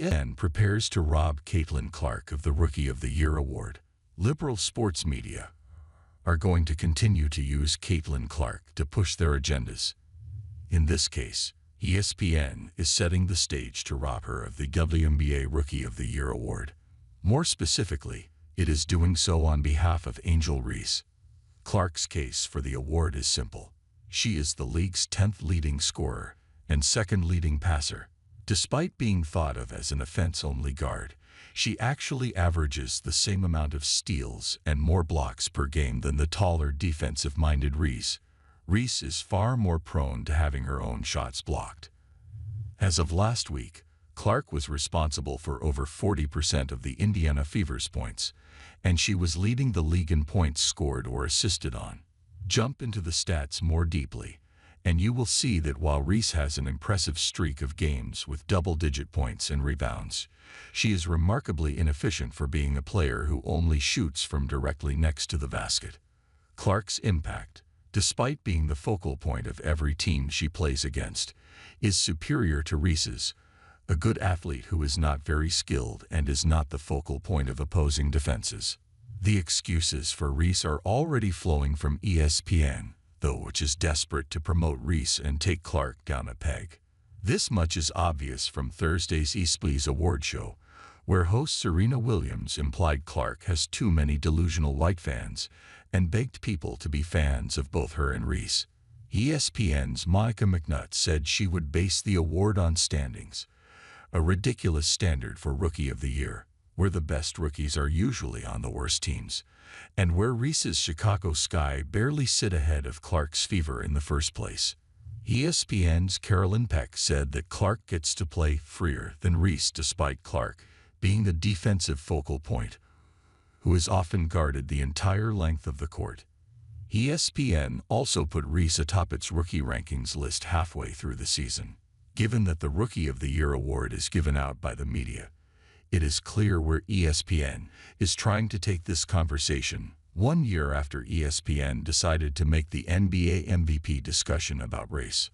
ESPN prepares to rob Caitlin Clark of the Rookie of the Year award. Liberal sports media are going to continue to use Caitlin Clark to push their agendas. In this case, ESPN is setting the stage to rob her of the WNBA Rookie of the Year award. More specifically, it is doing so on behalf of Angel Reese. Clark's case for the award is simple. She is the league's 10th leading scorer and 2nd leading passer. Despite being thought of as an offense-only guard, she actually averages the same amount of steals and more blocks per game than the taller defensive-minded Reese. Reese is far more prone to having her own shots blocked. As of last week, Clark was responsible for over 40% of the Indiana Fever's points, and she was leading the league in points scored or assisted on. Jump into the stats more deeply, and you will see that while Reese has an impressive streak of games with double-digit points and rebounds, she is remarkably inefficient for being a player who only shoots from directly next to the basket. Clark's impact, despite being the focal point of every team she plays against, is superior to Reese's, a good athlete who is not very skilled and is not the focal point of opposing defenses. The excuses for Reese are already flowing from ESPN, though, which is desperate to promote Reese and take Clark down a peg. This much is obvious from Thursday's ESPY's award show, where host Serena Williams implied Clark has too many delusional white fans and begged people to be fans of both her and Reese. ESPN's Monica McNutt said she would base the award on standings, a ridiculous standard for Rookie of the Year, where the best rookies are usually on the worst teams, and where Reese's Chicago Sky barely sit ahead of Clark's Fever in the first place. ESPN's Carolyn Peck said that Clark gets to play freer than Reese despite Clark being the defensive focal point, who is often guarded the entire length of the court. ESPN also put Reese atop its rookie rankings list halfway through the season. Given that the Rookie of the Year award is given out by the media, it is clear where ESPN is trying to take this conversation 1 year after ESPN decided to make the NBA MVP discussion about race.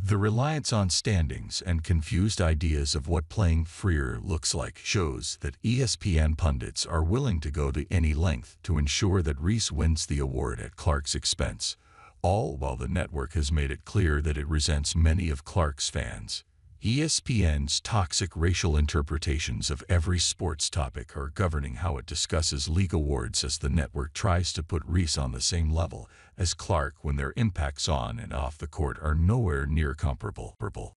The reliance on standings and confused ideas of what playing freer looks like shows that ESPN pundits are willing to go to any length to ensure that Reese wins the award at Clark's expense, all while the network has made it clear that it resents many of Clark's fans. ESPN's toxic racial interpretations of every sports topic are governing how it discusses league awards as the network tries to put Reese on the same level as Clark when their impacts on and off the court are nowhere near comparable.